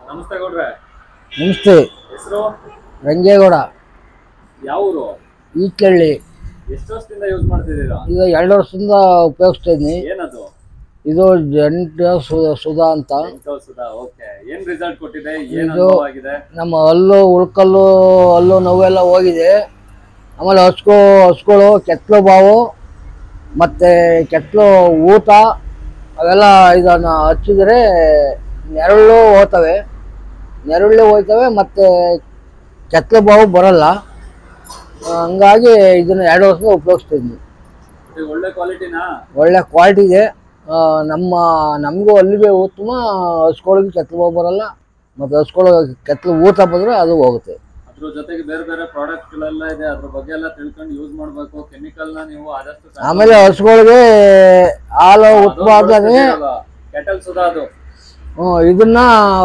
ನಮಸ್ತೆ ಗೌಡ್ರೆ. ನಮಸ್ತೆ. ಹೆಸರು ರಂಗೇಗೌಡ. ಯಾವ ಊರು? ಈಚಳ್ಳಿ. ಎಷ್ಟು ವರ್ಷದಿಂದ ಯೂಸ್ ಮಾಡ್ತಿದ್ದೀರಾ? ಈಗ 2 ವರ್ಷದಿಂದ ಉಪಯೋಗಿಸ್ತಾ ಇದ್ದೀನಿ. ಏನದು? ಇದು ಜೆಂಟ್ ಸುಧಾ ಅಂತ. ಓಕೆ. ಏನ್ ರಿಸಲ್ಟ್ ಕೊಟ್ಟಿದೆ? ಏನು ಅನುಭವ ಆಗಿದೆ? ನಮ್ಮ ಹಲ್ಲು ಉಳ್ಕಲ್ಲು ಹಲ್ಲು ನೋವೆಲ್ಲ ಹೋಗಿದೆ. ಆಮೇಲೆ ಹಸ್ಗಳು ಕೆತ್ತಲು ಬಾವು ಮತ್ತು ಕೆತ್ತಲು ಊತ ಅವೆಲ್ಲ ಇದನ್ನು ಹಚ್ಚಿದರೆ ನೆರಳು ಹೋಗ್ತವೆ ಮತ್ತು ಕೆತ್ತಲು ಬಾವು ಬರಲ್ಲ. ಹಂಗಾಗಿ ಇದನ್ನು 2 ವರ್ಷದಿಂದ ಉಪಯೋಗಿಸ್ತಿದ್ದೀನಿ. ಒಳ್ಳೆ ಕ್ವಾಲಿಟಿನಾ? ಒಳ್ಳೆ ಕ್ವಾಲಿಟಿ ಇದೆ. ನಮಗೂ ಅಲ್ಲಿಗೆ ಉತ್ತಮ. ಹಸ್ಗಳಿಗೆ ಕೆತ್ತಲು ಬಾವು ಬರಲ್ಲ ಮತ್ತು ಹಸ್ಗಳು ಕೆತ್ತಲು ಊತ ಬಂದರೆ ಅದು ಹೋಗುತ್ತೆ. ಅದ್ರ ಜೊತೆಗೆ ಬೇರೆ ಬೇರೆ ಪ್ರಾಡಕ್ಟ್ಗಳೆಲ್ಲ ಇದೆ, ಅದ್ರ ಬಗ್ಗೆ ಎಲ್ಲ ತಿಳ್ಕೊಂಡು ಯೂಸ್ ಮಾಡಬೇಕು. ಕೆಮಿಕಲ್ನ ನೀವು ಆದಷ್ಟು ಆಮೇಲೆ ಹಸುಗಳಿಗೆ ಹಾಲು ಉತ್ತಮ ಆದ್ರೆ ಕೆಟಲ್ ಸುಧಾ ಅದು ಇದನ್ನ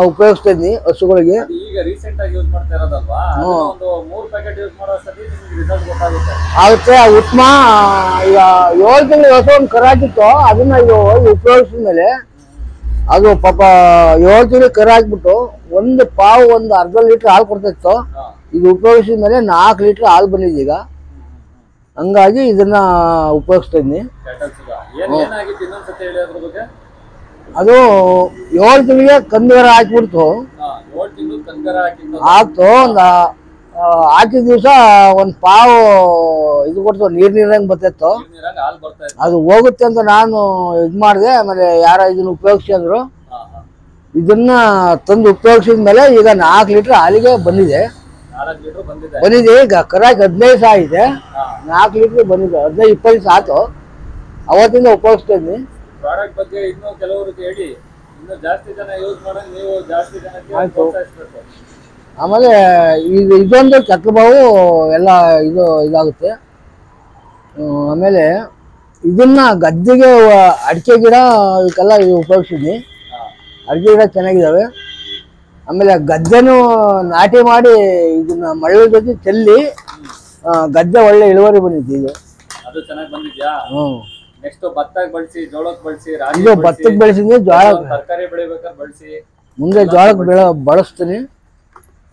ಉಪಯೋಗಿಸ್ತಾ ಇದ್ದೀನಿ ಹಸುಗಳಿಗೆ. ಈಗ ರೀಸೆಂಟ್ ಆಗಿ ಯೂಸ್ ಮಾಡ್ತಾ ಇರೋದಲ್ವಾ? ಒಂದು 3 ಪ್ಯಾಕೆಟ್ ಯೂಸ್ ಮಾಡೋ ಅಷ್ಟೊತ್ತಿಗೆ ನಿಮಗೆ ರಿಸಲ್ಟ್ ಗೊತ್ತಾಗುತ್ತೆ. ಆಗುತ್ತೆ ಉತ್ತಮ. ಈಗ 7 ತಿಂಗಳು ಹೊಸ ಒಂದು ಕರಾಕಿತ್ತು, ಅದನ್ನ ಇದು ಉಪಯೋಗಿಸಿದ ಮೇಲೆ ಅದು ಪಾಪ 7 ತಿಂಗಳು ಕರ ಹಾಕ್ಬಿಟ್ಟು ಒಂದು ಪಾವು ಒಂದು ಅರ್ಧ ಲೀಟ್ರ್ ಹಾಲು ಕೊಡ್ತಿತ್ತು. ಇದು ಉಪಯೋಗಿಸಿದ ಮೇಲೆ 4 ಲೀಟ್ರ್ ಹಾಲು ಬಂದಿದೆ ಈಗ. ಹಂಗಾಗಿ ಇದನ್ನ ಉಪಯೋಗಿಸ್ತಾ ಇದ್ದೀನಿ. ಅದು 7 ತಿಂಗಳಿಗೆ ಕಂದುಗರ ಹಾಕಿಬಿಡ್ತು. ಹಾಕ್ತು ಒಂದು ಹಾಕಿದ ದಿವಸ ಒಂದು ಪಾವು ಇದು ಕೊಡ್ತು, ನೀರಂಗೆ ಬರ್ತಿತ್ತು. ಅದು ಹೋಗುತ್ತೆ ಅಂತ ನಾನು ಇದು ಮಾಡಿದೆ. ಆಮೇಲೆ ಯಾರೋ ಇದನ್ನ ಉಪಯೋಗಿಸಿ ಅಂದರು. ಇದನ್ನ ತಂದು ಉಪಯೋಗಿಸಿದ ಮೇಲೆ ಈಗ 4 ಲೀಟ್ರ್ ಹಾಲಿಗೆ ಬಂದಿದೆ. ಈಗ ಕರಾಕಿ 15 ದಿವಸ ಆಗಿದೆ. 4 ಲೀಟ್ರ್ ಬಂದಿದೆ. 15-20 ದಿವಸ ಆಯ್ತು. ಅವತ್ತಿಂದ ಉಪಯೋಗಿಸ್ತಾ ಇದ್ದೀನಿ. ಪ್ರಾಡಕ್ಟ್ ಬಗ್ಗೆ ಇನ್ನೂ ಕೆಲವರಿಗೆ ಹೇಳಿ, ಇನ್ನೂ ಜಾಸ್ತಿ ಜನ ಯೂಸ್ ಮಾಡೋದು, ನೀವು ಜಾಸ್ತಿ ಜನಕ್ಕೆ ಪ್ರೋತ್ಸಾಹಿಸಬೇಕು. ಆಮೇಲೆ ಇದೊಂದು ಕೆತ್ತಲು ಬಾವು ಎಲ್ಲ ಇದಾಗುತ್ತೆ. ಆಮೇಲೆ ಇದನ್ನ ಗದ್ದೆಗೆ ಅಡಿಕೆ ಗಿಡ ಇದಕ್ಕೆಲ್ಲ ಉಪಯೋಗಿಸಿದ್ನಿ. ಅಡಿಕೆ ಗಿಡ ಚೆನ್ನಾಗಿದ್ದಾವೆ. ಆಮೇಲೆ ಗದ್ದೆನೂ ನಾಟಿ ಮಾಡಿ ಇದನ್ನ ಮಳೆ ಜೊತೆ ಚೆಲ್ಲಿ ಗದ್ದೆ ಒಳ್ಳೆ ಇಳುವರಿ ಬಂದಿತ್ತು. ಇದು ಅದು ಚೆನ್ನಾಗಿ ಬಂದಿದ್ಯಾ? ನೆಕ್ಸ್ಟ್ ಭತ್ತಕ್ಕೆ ಬಳಸಿ, ಜೋಳಕ್ಕೆ ಬಳಸಿ, ಇದು ಭತ್ತಕ್ಕೆ ಬೆಳೆಸಿದ್ನಿ. ಜೋಳ ತರಕಾರಿ ಬೆಳಿಬೇಕಾದ್ರೆ ಬಳಸಿ. ಮುಂದೆ ಜೋಳಕ್ಕೆ ಬಳಸ್ತೀನಿ.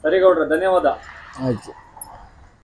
ಸರಿ ಗೌಡ್ರೆ, ಧನ್ಯವಾದ. ಆಯ್ತು.